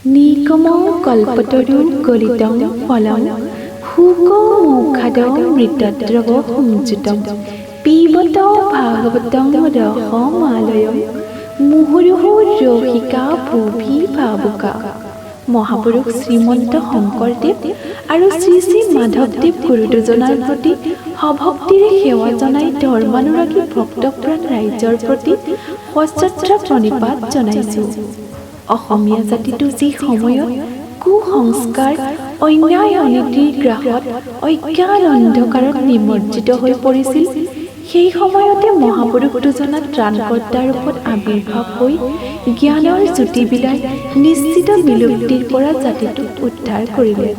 নিকমৌ কল্পতৰু গলিতং ফলং শুকমৌখাদং মৃতদ্ৰৱ সংযুতং পিবত ভাগৱতং ৰসমালয়ং মুহুৰ্মুহু ৰসিকা ভুভি ভাবুকা। মহাপুৰুষ শ্ৰীমন্ত শংকৰদেৱ আৰু শ্ৰী শ্ৰী মাধৱদেৱ গুৰু দুজনাৰ প্ৰতি সভক্তিৰে সেৱা জনাই ধৰ্মানুৰাগী ভক্তপ্ৰাণ ৰাইজৰ প্ৰতি সশ্ৰদ্ধা প্ৰণিপাত জনাইছোঁ। অসমীয়া জাতিটো যি সময়ত কুসংস্কাৰ অন্যায় অনীতিৰ গ্ৰাসত অজ্ঞান অন্ধকাৰত নিমজ্জিত হৈ পৰিছিল, সেই সময়তে মহাপুৰুষ দুজনা ত্ৰাণকৰ্তাৰ ৰূপত আৱিৰ্ভাৱ হৈ জ্ঞানৰ জ্যোতি বিলাই নিশ্চিত বিলুপ্তিৰ পৰা জাতিটোক উদ্ধাৰ কৰিলে।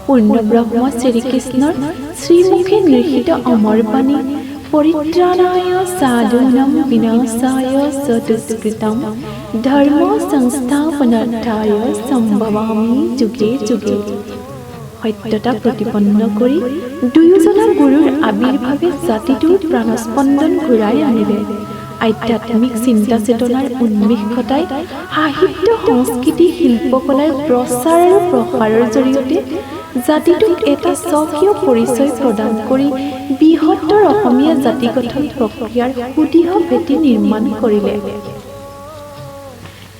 পূৰ্ণব্ৰহ্ম শ্ৰীকৃষ্ণৰ শ্ৰীমুখে নিৰ্হিত অমৰ বাণী পৰিত্ৰাণায় সাধূনাং বিনাশায় চ দুষ্কৃতম ধৰ্ম সংস্থাপনাৰ্থায় সম্ভৱামি যুগে যুগে। সত্যতা প্ৰতিপন্ন কৰি দুয়োজনা গুৰুৰ আৱিৰ্ভাৱে জাতিটোৰ প্ৰাণস্পন্দন ঘূৰাই আনিলে। আধ্যাত্মিক চিন্তা চেতনাৰ উন্মেষ ঘটাই সাহিত্য সংস্কৃতি শিল্পকলাৰ প্ৰচাৰ আৰু প্ৰসাৰৰ জৰিয়তে জাতিটোক এটা স্বকীয় পৰিচয় প্ৰদান কৰি বৃহত্তৰ অসমীয়া জাতি গঠন প্ৰক্ৰিয়াৰ সুদৃঢ় ভেটি নিৰ্মাণ কৰিলে।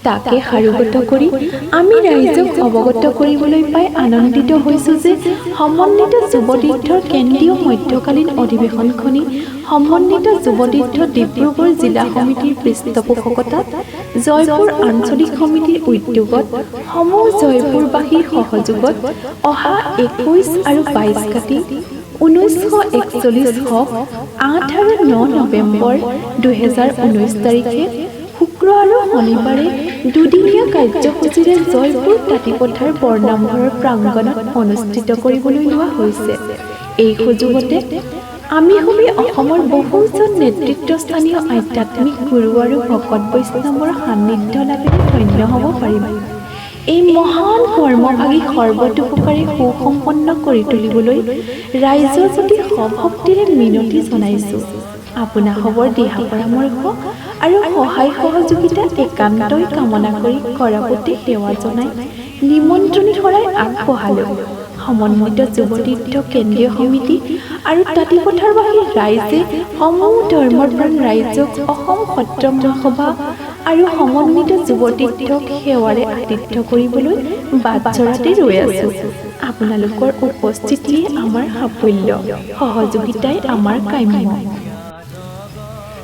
তাকে সাৰোগত কৰি আমি ৰাইজক অৱগত কৰিবলৈ পাই আনন্দিত হৈছোঁ যে সমন্বিত যুৱতীৰ্থৰ কেন্দ্ৰীয় মধ্যকালীন অধিৱেশনখনি সমন্বিত যুৱতীৰ্থ ডিব্ৰুগড় জিলা সমিতিৰ পৃষ্ঠপোষকতাত জয়পুৰ আঞ্চলিক সমিতিৰ উদ্যোগত সমূহ জয়পুৰবাসীৰ সহযোগত অহা 21 আৰু 22 কাতি 1941 হওক 8 আৰু 9 নৱেম্বৰ 2019 তাৰিখে শুক্ৰ আৰু শনিবাৰে দুদিনীয়া কাৰ্যসূচীৰে জয়পুৰ তাঁতিপথাৰ বৰনামঘৰৰ প্ৰাংগণত অনুষ্ঠিত কৰিবলৈ লোৱা হৈছে। এই সুযোগতে আমি সবে অসমৰ বহুজন নেতৃত্বস্থানীয় আধ্যাত্মিক গুৰু আৰু ভকত বৈষ্ণৱৰ সান্নিধ্য লাভেৰে ধন্য হ'ব পাৰিম। এই মহান কৰ্মভাগী সৰ্বতোপকাৰী সুসম্পন্ন কৰি তুলিবলৈ ৰাইজৰ প্ৰতি সভক্তিৰে মিনতি জনাইছোঁ। আপোনাসৱৰ দিহা পৰামৰ্শ আৰু সহায় সহযোগিতা একান্তই কামনা কৰি কৰাপতি সেৱা জনাই নিমন্ত্ৰণী শৰাই আগবঢ়ালোঁ। সমন্বিত যুৱতীৰ্থ কেন্দ্ৰীয় সমিতি আৰু তাঁতিপথাৰবাসী ৰাইজে সমূহ ধৰ্মপ্ৰাণ ৰাইজক অসম সত্ৰ মহাসভা আৰু সমন্বিত যুৱতীৰ্থক সেৱাৰে আতিথ্য কৰিবলৈ বাটচৰাতে ৰৈ আছোঁ। আপোনালোকৰ উপস্থিতিয়ে আমাৰ সাফল্য, সহযোগিতাই আমাৰ কাম্য।